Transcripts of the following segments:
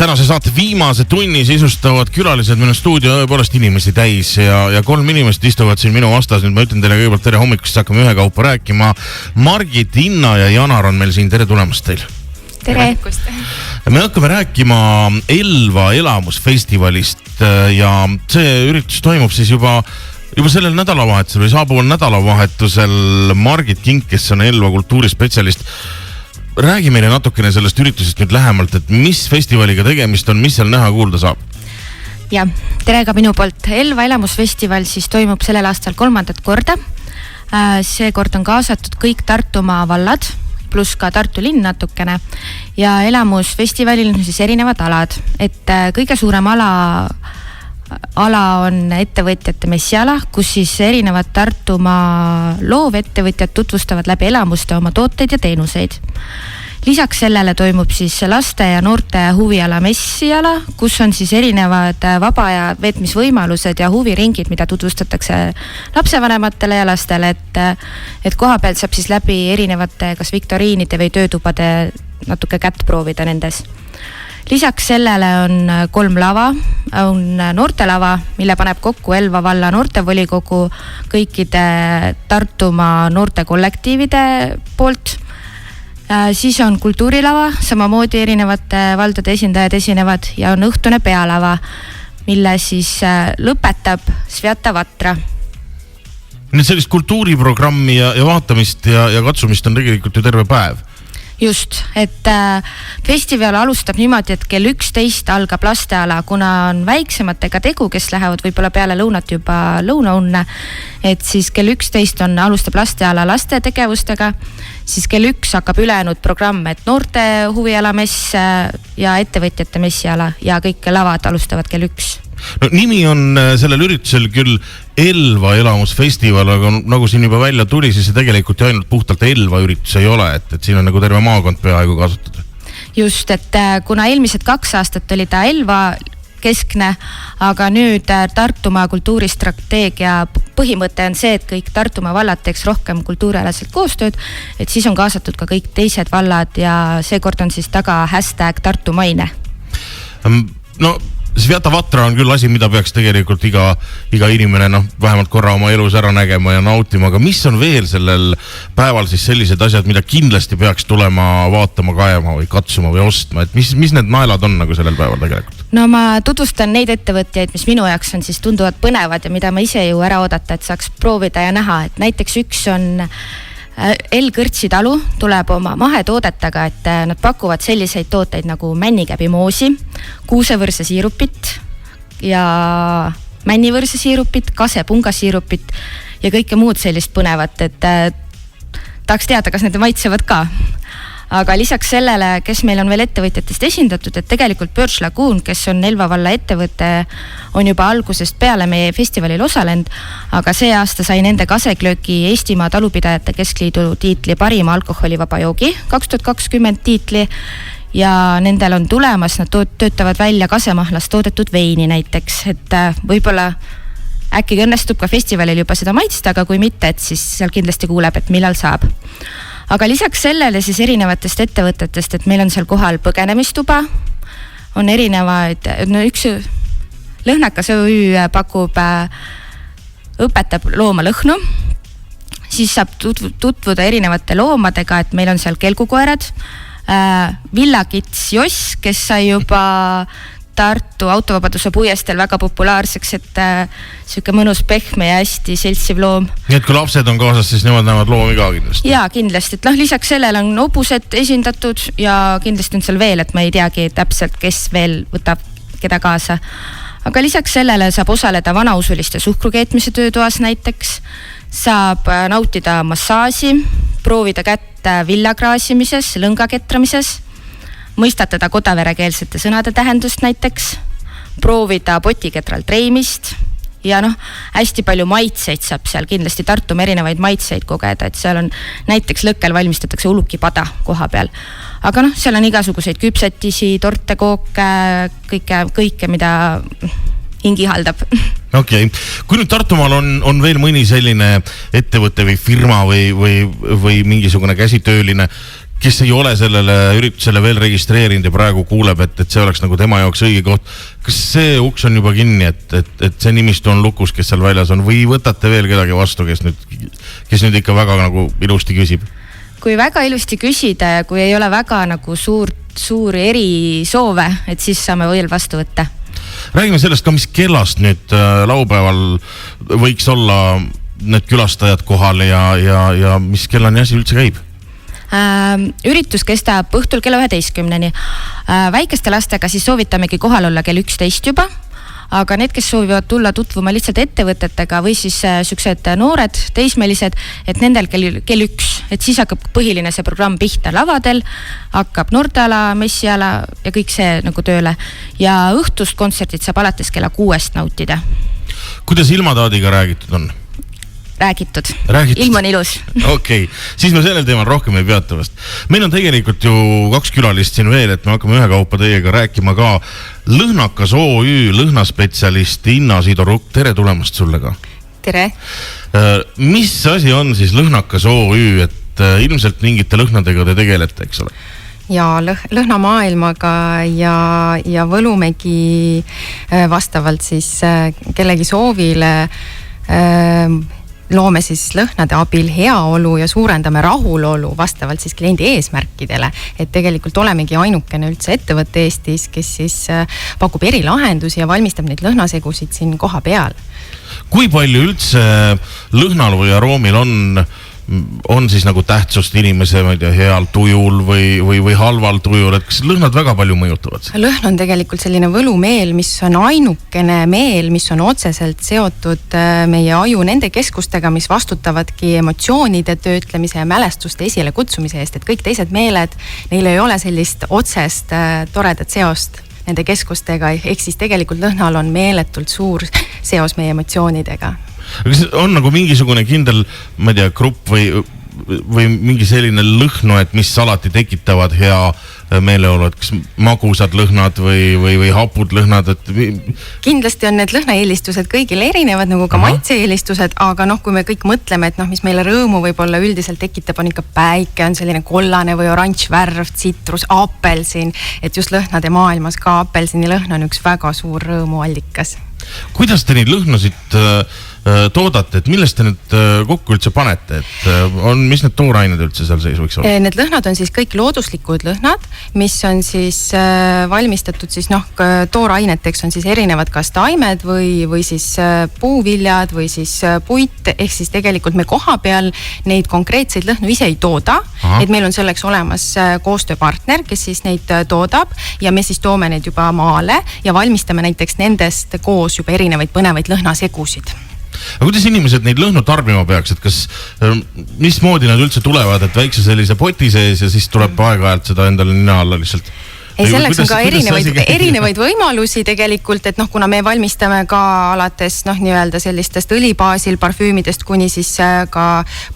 Tänase saate viimase tunni sisustavad külalised minu stuudio õepoolest inimesi täis ja 3 inimest istuvad siin minu vastas. Nüüd ma ütlen teile kõigepealt tere hommikust, hakkame ühekaupa rääkima. Margit, Inna ja Janar on meil siin. Tere tulemast teil. Tere. Me hakkame rääkima Elva elamusfestivalist ja see üritus toimub siis juba sellel nädalavahetusel või saabuval nädalavahetusel. Margit Kink, kes on Elva kultuurispetsialist. Räägi meile natukene sellest üritusest nüüd lähemalt, et mis festivaliga tegemist on, mis seal näha kuulda saab? Ja, tere ka minu poolt. Elva elamusfestival siis toimub sellel aastal 3. korda. Seekord on kaasatud kõik Tartumaa vallad, pluss ka Tartu linn natukene. Ja elamusfestivalil on siis erinevad alad, et kõige suurem ala on ettevõtjate messiala, kus siis erinevad Tartumaa loovettevõtjad tutvustavad läbi elamuste oma tooteid ja teenuseid. Lisaks sellele toimub siis laste ja noorte huviala messiala, kus on siis erinevad vaba ja veetmisvõimalused ja huviringid, mida tutvustatakse lapsevanematele ja lastele, et koha pealt saab siis läbi erinevate kas viktoriinide või töötubade natuke kätt proovida nendes. Lisaks sellele on 3 lava, on noortelava, mille paneb kokku Elva valla noortevolikogu kõikide Tartumaa noortekollektiivide poolt. Siis on kultuurilava, samamoodi erinevate valdade esindajad esinevad ja on õhtune pealava, mille siis lõpetab Svjata Vatra. Nüüd sellist kultuuriprogrammi ja vaatamist ja katsumist on tegelikult ju terve päev. Just, et festival alustab niimoodi, et kell 11 algab lasteala, kuna on väiksematega tegu, kes lähevad võib-olla peale lõunat juba lõunaunne, et siis kell 11 alustab lasteala laste tegevustega, siis kell 1 hakkab ülejäänud programm, et noorte huviala mess ja ettevõtjate messiala ja kõik lavad alustavad kell 1. No, nimi on sellel üritusel küll Elva elamusfestival, aga nagu siin juba välja tuli, siis see tegelikult ju ainult puhtalt Elva üritus ei ole, et siin on nagu terve maakond peaaegu kasutada. Just, et kuna eelmised 2 aastat oli ta Elva keskne, aga nüüd Tartumaa kultuuristrateegia põhimõte on see, et kõik Tartumaa vallad teeks rohkem kultuurialaselt koostööd, et siis on kaasatud ka kõik teised vallad ja seekord on siis taga #Tartumaine. No Svjata Vatra on küll asi, mida peaks tegelikult iga inimene vähemalt korra oma elus ära nägema ja nautima, aga mis on veel sellel päeval siis sellised asjad, mida kindlasti peaks tulema vaatama, kaema või katsuma või ostma, et mis need naelad on nagu sellel päeval tegelikult? No ma tutvustan neid ettevõtjaid, mis minu jaoks on siis tunduvad põnevad ja mida ma ise ju ära oodata, et saaks proovida ja näha, et näiteks üks on Kõrtsi talu tuleb oma mahetoodetega, et nad pakuvad selliseid tooteid nagu männikäbimoosi, kuusevõrsasiirupit ja männivõrsasiirupit, kasepungasiirupit ja kõike muud sellist põnevat, et tahaks teada, kas need maitsevad ka. Aga lisaks sellele, kes meil on veel ettevõtjatest esindatud, et tegelikult Birch Lagoon, kes on Elva valla ettevõte, on juba algusest peale meie festivalil osalenud, aga see aasta sai nende Kaseklööki Eestimaa talupidajate keskliidu tiitli parima alkoholivaba joogi 2020 tiitli ja nendel on tulemas, nad töötavad välja kasemahlast toodetud veini näiteks, et võib-olla äkki õnnestub ka festivalil juba seda maitsta, aga kui mitte, et siis seal kindlasti kuuleb, et millal saab. Aga lisaks sellele siis erinevatest ettevõtetest, et meil on seal kohal põgenemistuba, on erinevaid, üks Lõhnakas OÜ pakub, õpetab looma lõhnu, siis saab tutvuda erinevate loomadega, et meil on seal kelgukoerad, Villakits Joss, kes sai juba Tartu autovabaduse puiestel väga populaarseks, et siuke mõnus pehme ja hästi seltsiv loom. Nii et kui lapsed on kaasas, siis nemad näevad loomi ka kindlasti? Jaa, kindlasti, et lisaks sellele on hobused esindatud ja kindlasti on seal veel, et ma ei teagi täpselt, kes veel võtab keda kaasa. Aga lisaks sellele saab osaleda vanausuliste suhkrukeetmise töötoas näiteks, saab nautida massaaži, proovida kätt villakraasimises, lõngaketramises, mõistatada kodaverekeelsete sõnade tähendust näiteks, proovida potiketral treimist ja hästi palju maitseid saab seal kindlasti Tartumaa erinevaid maitseid kogeda, et seal on näiteks Lõkkel valmistatakse ulukipada koha peal. Aga seal on igasuguseid küpsetisi, torte, kooke, kõike, mida hingi haldab. Okei. Kui nüüd Tartumaal on veel mõni selline ettevõte või firma või mingisugune käsitööline, kes ei ole sellele üritusele veel registreerinud ja praegu kuuleb, et see oleks nagu tema jaoks õige koht. Kas see uks on juba kinni, et see nimistu on lukus, kes seal väljas on või võtate veel kedagi vastu, kes nüüd ikka väga nagu ilusti küsib? Kui väga ilusti küsida ja kui ei ole väga nagu suuri erisoove, et siis saame veel vastu võtta. Räägime sellest ka, mis kellast nüüd laupäeval võiks olla need külastajad kohal ja mis kellani asi üldse käib? Üritus kestab õhtul kella 11-ni. Väikeste lastega siis soovitamegi kohal olla kell 11 juba, aga need, kes soovivad tulla tutvuma lihtsalt ettevõtetega või siis süksed noored, teismelised, et nendel kell 1, et siis hakkab põhiline see programm pihta lavadel, hakkab noorteala, messiala ja kõik see nagu tööle. Ja õhtust kontserdid saab alates kella 6 nautida. Kuidas ilmataadiga räägitud on? Räägitud. Ilm on ilus. Okei, siis me sellel teemal rohkem ei peata vast. Meil on tegelikult ju 2 külalist siin veel, et me hakkame ühe kaupa teiega rääkima ka. Lõhnakas OÜ lõhnaspetsialist Inna Sidoruk, tere tulemast sulle ka. Tere. Mis asi on siis Lõhnakas OÜ, et ilmselt mingite lõhnadega te tegelete, eks ole? Ja lõhnamaailmaga ja võlumegi vastavalt siis kellegi soovile loome siis lõhnade abil heaolu ja suurendame rahulolu vastavalt siis kliendi eesmärkidele. Et tegelikult olemegi ainukene üldse ettevõtte Eestis, kes siis pakub erilahendusi ja valmistab neid lõhnasegusid siin koha peal. Kui palju üldse lõhnal või aroomil on siis nagu tähtsust inimese, ma ei tea, heal tujul või halval tujul, et kas lõhnad väga palju mõjutavad? Lõhn on tegelikult selline võlumeel, mis on ainukene meel, mis on otseselt seotud meie aju nende keskustega, mis vastutavadki emotsioonide töötlemise ja mälestuste esile kutsumise eest, et kõik teised meeled, neil ei ole sellist otsest toredat seost nende keskustega, ehk siis tegelikult lõhnal on meeletult suur seos meie emotsioonidega. Kas on nagu mingisugune kindel, ma ei tea, grupp või mingi selline lõhnu, et mis alati tekitavad hea meeleolu, et kas magusad lõhnad või hapud lõhnad, et... Kindlasti on need lõhnaeelistused kõigil erinevad, nagu ka maitseeelistused, aga kui me kõik mõtleme, et mis meile rõõmu võib-olla üldiselt tekitab, on ikka päike, on selline kollane või oranž värv, tsitrus, apelsin, et just lõhnade maailmas ka apelsini lõhn on üks väga suur rõõmuallikas. Kuidas te neid lõhnasid toodate, et millest te nüüd kokku üldse panete, et mis need toorained üldse seal sees võiks olla? Need lõhnad on siis kõik looduslikud lõhnad, mis on siis valmistatud siis tooraineteks on siis erinevad kas taimed või siis puuviljad või siis puit, ehk siis tegelikult me koha peal neid konkreetseid lõhnu ise ei tooda. Et meil on selleks olemas koostööpartner, kes siis neid toodab ja me siis toome neid juba maale ja valmistame näiteks nendest koos juba erinevaid põnevaid lõhnasegusid. Aga kuidas inimesed neid lõhnu tarbima peaks, et kas mismoodi nad üldse tulevad, et väikse sellise poti sees ja siis tuleb aeg-ajalt seda endale nina alla lihtsalt? Ei, selleks on ka erinevaid võimalusi tegelikult, et kuna me valmistame ka alates nii-öelda sellistest õlibaasil parfüümidest kuni siis ka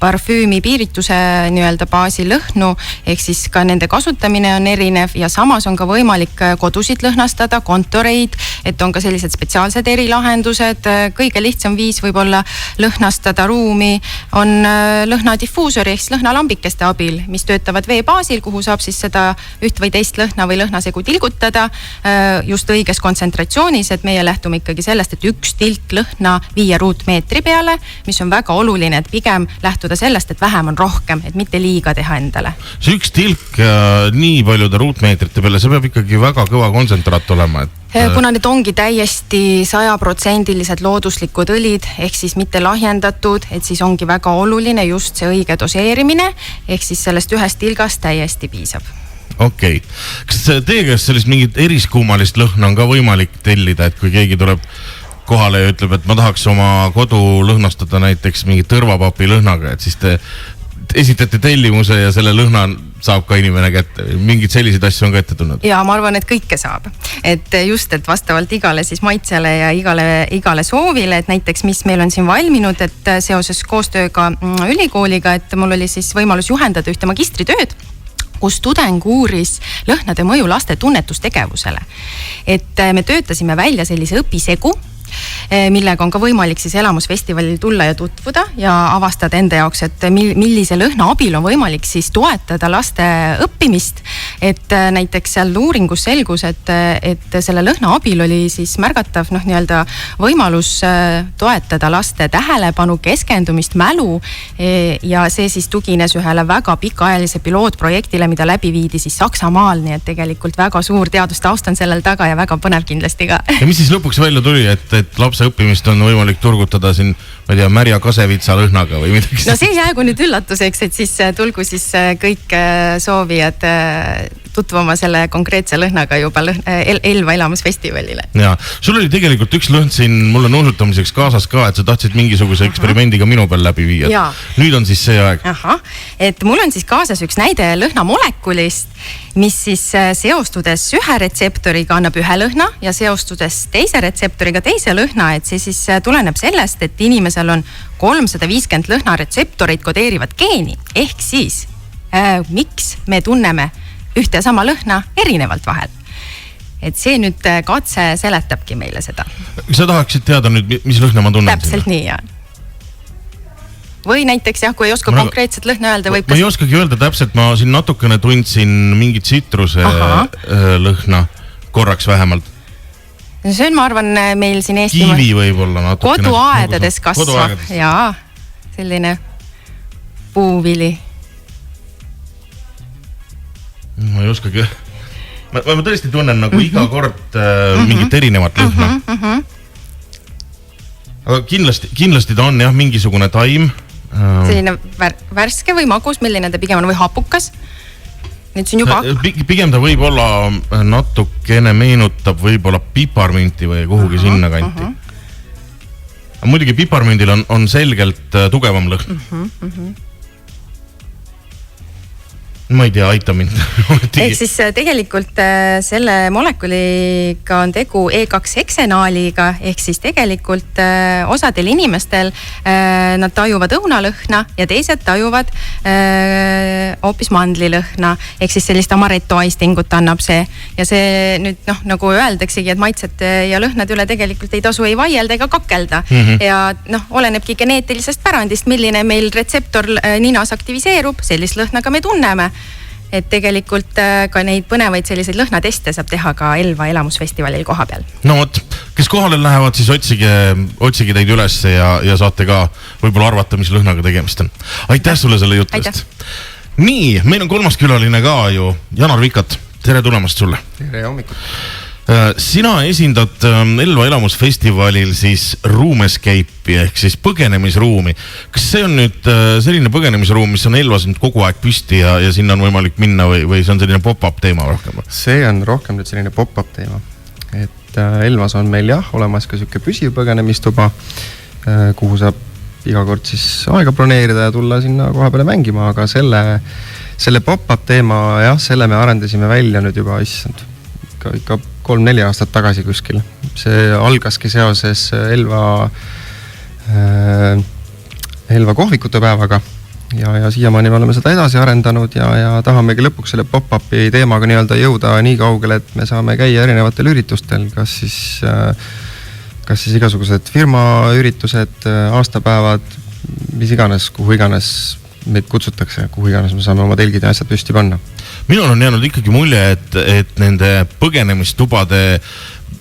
parfüümi piirituse nii-öelda baasil lõhnu, ehk siis ka nende kasutamine on erinev ja samas on ka võimalik kodusid lõhnastada, kontoreid, et on ka sellised spetsiaalsed erilahendused. Kõige lihtsam viis võib-olla lõhnastada ruumi on lõhnadifuusori ehk siis lõhnalambikeste abil, mis töötavad vee baasil, kuhu saab siis seda üht või teist lõhna või lõhnasegu tilgutada just õiges kontsentratsioonis, et meie lähtume ikkagi sellest, et üks tilk lõhna 5 ruutmeetri peale, mis on väga oluline, et pigem lähtuda sellest, et vähem on rohkem, et mitte liiga teha endale. See üks tilk nii paljude ruutmeetrite peale, see peab ikkagi väga kõva kontsentraat olema, kuna need ongi täiesti 100% looduslikud õlid, ehk siis mitte lahjendatud, et siis ongi väga oluline just see õige doseerimine, ehk siis sellest ühest tilgast täiesti piisab. Okei. Kas teie käest sellist mingit eriskummalist lõhna on ka võimalik tellida, et kui keegi tuleb kohale ja ütleb, et ma tahaks oma kodu lõhnastada näiteks mingi tõrvapapi lõhnaga, et siis te esitate tellimuse ja selle lõhna saab ka inimene kätte. Mingid selliseid asju on ka ette tulnud? Ja ma arvan, et kõike saab. Et just, et vastavalt igale siis maitsele ja igale soovile, et näiteks mis meil on siin valminud, et seoses koostööga ülikooliga, et mul oli siis võimalus juhendada ühte magistritööd, kus tudeng uuris lõhnade mõju laste tunnetustegevusele. Et me töötasime välja sellise õpisegu, millega on ka võimalik siis elamusfestivalil tulla ja tutvuda ja avastada enda jaoks, et millise lõhna abil on võimalik siis toetada laste õppimist. Et näiteks seal uuringus selgus, et selle lõhna abil oli siis märgatav nii-öelda võimalus toetada laste tähelepanu, keskendumist, mälu ja see siis tugines ühele väga pikaajalise pilootprojektile, mida läbi viidi siis Saksamaal, nii et tegelikult väga suur teadustaust on sellel taga ja väga põnev kindlasti ka. Ja mis siis lõpuks välja tuli, et lapse õppimist on võimalik turgutada siin, ma ei tea, märja kasevitsa lõhnaga või midagi? No see jäägu nüüd üllatuseks, et siis tulgu siis kõik soovijad tutvuma selle konkreetse lõhnaga juba Elva elamusfestivalile. Ja, sul oli tegelikult üks lõhn siin mulle nuusutamiseks kaasas ka, et sa tahtsid mingisuguse eksperimendiga minu peal läbi viia. Ja. Nüüd on siis see aeg. Et mul on siis kaasas üks näide lõhnamolekulist, mis siis seostudes ühe retseptoriga annab ühe lõhna ja seostudes teise retseptoriga teise lõhna, et see siis tuleneb sellest, et inimesel on 350 lõhnaretseptoreid kodeerivat geeni, ehk siis miks me tunneme ühte ja sama lõhna erinevalt vahel. Et see nüüd katse seletabki meile seda. Sa tahaksid teada nüüd, mis lõhna ma tunnen? Täpselt nii, jah. Või näiteks jah, kui ei oska konkreetset lõhna öelda, võib ma ei oskagi öelda täpselt, ma siin natukene tundsin mingit tsitruse lõhna korraks vähemalt. See on, ma arvan, meil siin Eestimaa kiivi võib-olla natukene. Koduaedades kasvav. Jaa, selline puuvili. Ma ei oskagi. Ma tõesti tunnen nagu iga kord mingit erinevat lõhna. Aga kindlasti ta on jah mingisugune taim. Selline värske või magus, milline ta pigem on, või hapukas. Nüüd siin juba... Pigem ta võib olla natukene meenutab võib-olla piparmünti või kuhugi sinna kanti. Muidugi piparmündil on selgelt tugevam lõhn. Ma ei tea, aita mind. Ehk siis tegelikult selle molekuliga on tegu E2-heksenaaliga, ehk siis tegelikult osadel inimestel nad tajuvad õunalõhna ja teised tajuvad hoopis mandlilõhna, ehk siis sellist amarettoaistingut annab see. Ja see nüüd nagu öeldaksegi, et maitsed ja lõhnad üle tegelikult ei tasu ei vaielda ega kakelda. Ja olenebki geneetilisest pärandist, milline meil retseptor ninas aktiviseerub, sellist lõhnaga me tunneme. Et tegelikult ka neid põnevaid selliseid lõhnateste saab teha ka Elva elamusfestivalil koha peal. No võt, kes kohale lähevad, siis otsige teid üles ja saate ka võib-olla arvata, mis lõhnaga tegemist on. Aitäh sulle selle jutust. Nii, meil on kolmas külaline ka ju, Janar Vikat. Tere tulemast sulle. Tere hommikut. Sina esindad Elva elamusfestivalil siis Room Escape'i ehk siis põgenemisruumi. Kas see on nüüd selline põgenemisruum, mis on Elvas nüüd kogu aeg püsti ja sinna on võimalik minna või see on selline pop-up teema rohkem? See on rohkem nüüd selline pop-up teema. Et Elvas on meil jah olemas ka selline püsiv põgenemistuba, kuhu saab iga kord siis aega broneerida ja tulla sinna koha peale mängima, aga selle pop-up teema jah, selle me arendasime välja nüüd juba ikka 3-4 aastat tagasi kuskil. See algaski seoses Elva kohvikute päevaga ja siiamaani me oleme seda edasi arendanud ja tahamegi lõpuks selle pop-upi teemaga nii-öelda jõuda nii kaugele, et me saame käia erinevatel üritustel, kas siis igasugused firmaüritused, aastapäevad, mis iganes, kuhu iganes meid kutsutakse, kuhu iganes me saame oma telgid ja asjad püsti panna. Minul on jäänud ikkagi mulje, et nende põgenemistubade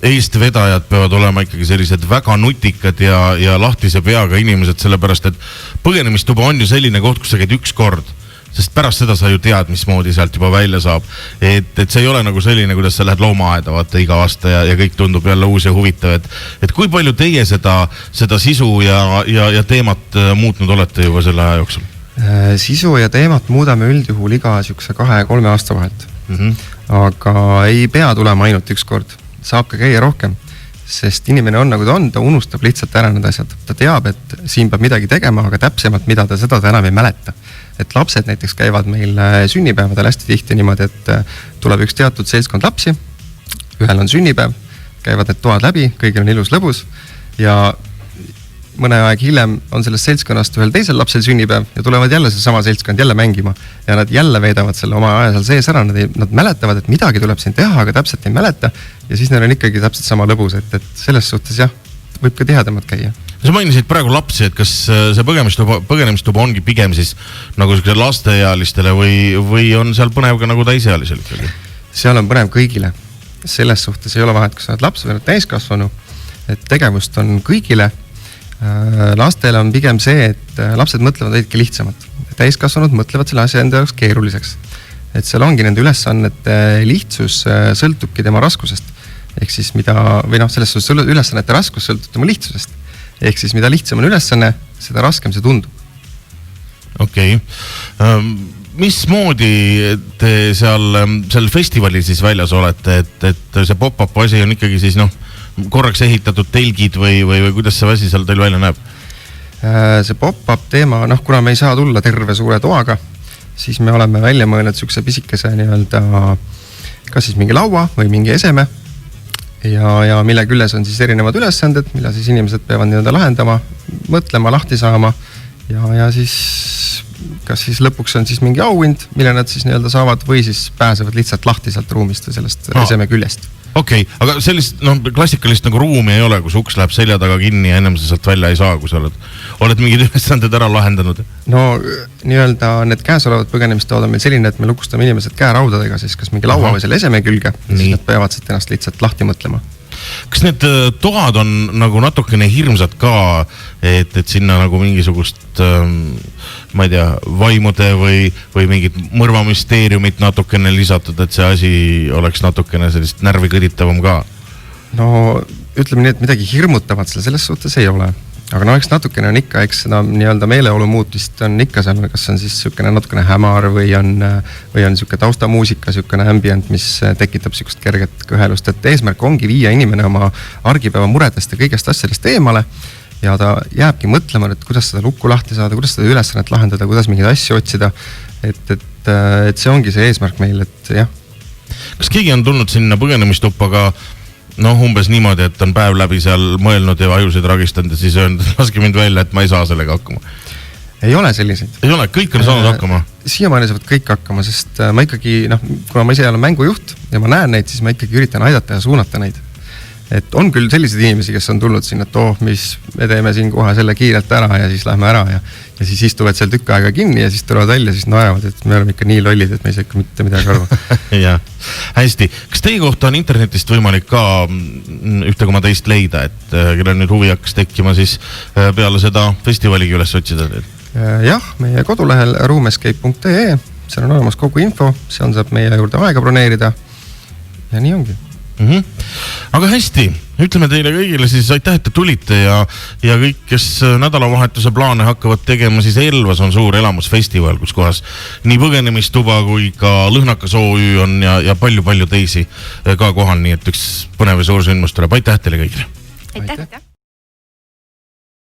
eestvedajad peavad olema ikkagi sellised väga nutikad ja lahtise peaga inimesed, sellepärast et põgenemistuba on ju selline koht, kus sa käid üks kord, sest pärast seda sa ju tead, mismoodi sealt juba välja saab. Et see ei ole nagu selline, kuidas sa lähed loomaaeda vaata iga aasta ja kõik tundub jälle uus ja huvitav. Et kui palju teie seda sisu ja teemat muutnud olete juba selle aja jooksul? Sisu ja teemat muudame üldjuhul iga 2-3 aasta vahelt. Aga ei pea tulema ainult üks kord. Saab ka käia rohkem, sest inimene on nagu ta on, ta unustab lihtsalt ära need asjad. Ta teab, et siin peab midagi tegema, aga täpsemalt mida ta seda enam ei mäleta. Et lapsed näiteks käivad meil sünnipäevadel hästi tihti niimoodi, et tuleb üks teatud seltskond lapsi, ühel on sünnipäev, käivad need toad läbi, kõigil on ilus lõbus ja mõne aeg hiljem on sellest seltskonnast ühel teisel lapsel sünnipäev ja tulevad jälle see sama seltskond jälle mängima ja nad jälle veedavad selle oma aja seal sees ära, nad mäletavad, et midagi tuleb siin teha, aga täpselt ei mäleta ja siis neil on ikkagi täpselt sama lõbus, et selles suhtes jah, võib ka tihedamalt käia. sa mainisid praegu lapsi, et kas see põgenemistuba ongi pigem siis nagu sellisele lasteealistele või on seal põnev ka nagu täisealisel ikkagi? Seal on põnev kõigile. Selles suhtes ei ole vahet, kas sa oled laps või oled täiskasvanu, et tegevust on kõigile. Lastele on pigem see, et lapsed mõtlevad veidike lihtsamalt. Täiskasvanud mõtlevad selle asja enda jaoks keeruliseks. Et seal ongi nende ülesannete lihtsus sõltubki tema raskusest. Ehk siis selles suhtes ülesannete raskus sõltub tema lihtsusest. Ehk siis mida lihtsam on ülesanne, seda raskem see tundub. Okei. Mismoodi te seal festivalil siis väljas olete, et see pop-up asi on ikkagi siis korraks ehitatud telgid või kuidas see asi seal teil välja näeb? See pop-up teema, kuna me ei saa tulla terve suure toaga, siis me oleme välja mõelnud sükse pisikese kas siis mingi laua või mingi eseme ja mille küljes on siis erinevad ülesanded, mille siis inimesed peavad lahendama, mõtlema, lahti saama ja siis kas siis lõpuks on siis mingi auhind, mille nad siis saavad või siis pääsevad lihtsalt lahti sealt ruumist või sellest eseme küljest. Okei, aga sellist klassikalist nagu ruumi ei ole, kus uks läheb selja taga kinni ja ennem sa sealt välja ei saa, kui sa oled mingid ülesanded ära lahendanud? No need käesolevad põgenemistood on meil selline, et me lukustame inimesed käeraudadega siis kas mingi laua või selle eseme külge, siis nad peavad siit ennast lihtsalt lahti mõtlema. Kas need toad on nagu natukene hirmsad ka, et sinna nagu mingisugust, ma ei tea, vaimude või mingit mõrvamüsteeriumit natukene lisatud, et see asi oleks natukene sellist närvi kõditavam ka? No ütleme nii, et midagi hirmutavat selles suhtes ei ole. Aga eks natukene on ikka, eks seda meeleolu muutust on ikka seal, kas on siis sükene natukene hämar või on süke taustamuusika, sükene ambient, mis tekitab sükest kerget kõhelust, et eesmärk ongi viia inimene oma argipäeva muredest ja kõigest asjadest eemale ja ta jääbki mõtlema, et kuidas seda lukku lahti saada, kuidas seda ülesannet lahendada, kuidas mingeid asju otsida, et see ongi see eesmärk meil, et jah. Kas keegi on tulnud sinna põgenemistuppaga umbes niimoodi, et on päev läbi seal mõelnud ja ajusid ragistanud ja siis öelnud, et laske mind välja, et ma ei saa sellega hakkama? Ei ole selliseid. Ei ole, kõik on saanud hakkama? Siiamaani saavad kõik hakkama, sest ma ikkagi, kuna ma ise olen mängujuht ja ma näen neid, siis ma ikkagi üritan aidata ja suunata neid. Et on küll selliseid inimesi, kes on tulnud sinna, et mis me teeme siin kohe selle kiirelt ära ja siis lähme ära ja siis istuvad seal tükk aega kinni ja siis tulevad välja, siis naeravad, et me oleme ikka nii lollid, et me ei saa ikka mitte midagi aru. Jah, hästi. Kas teie kohta on internetist võimalik ka ühte koma teist leida, et kellel nüüd huvi hakkas tekkima, siis peale seda festivaligi üles otsida teil? Jah, meie kodulehel roomescape.ee, seal on olemas kogu info, seal saab meie juurde aega broneerida ja nii ongi. Aga hästi, ütleme teile kõigile siis aitäh, et te tulite ja kõik, kes nädalavahetuse plaane hakkavad tegema, siis Elvas on suur elamusfestival, kus kohas nii põgenemistuba kui ka Lõhnakas OÜ on ja palju teisi ka kohal, nii et üks põnev ja suur sündmus tuleb. Aitäh teile kõigile! Aitäh!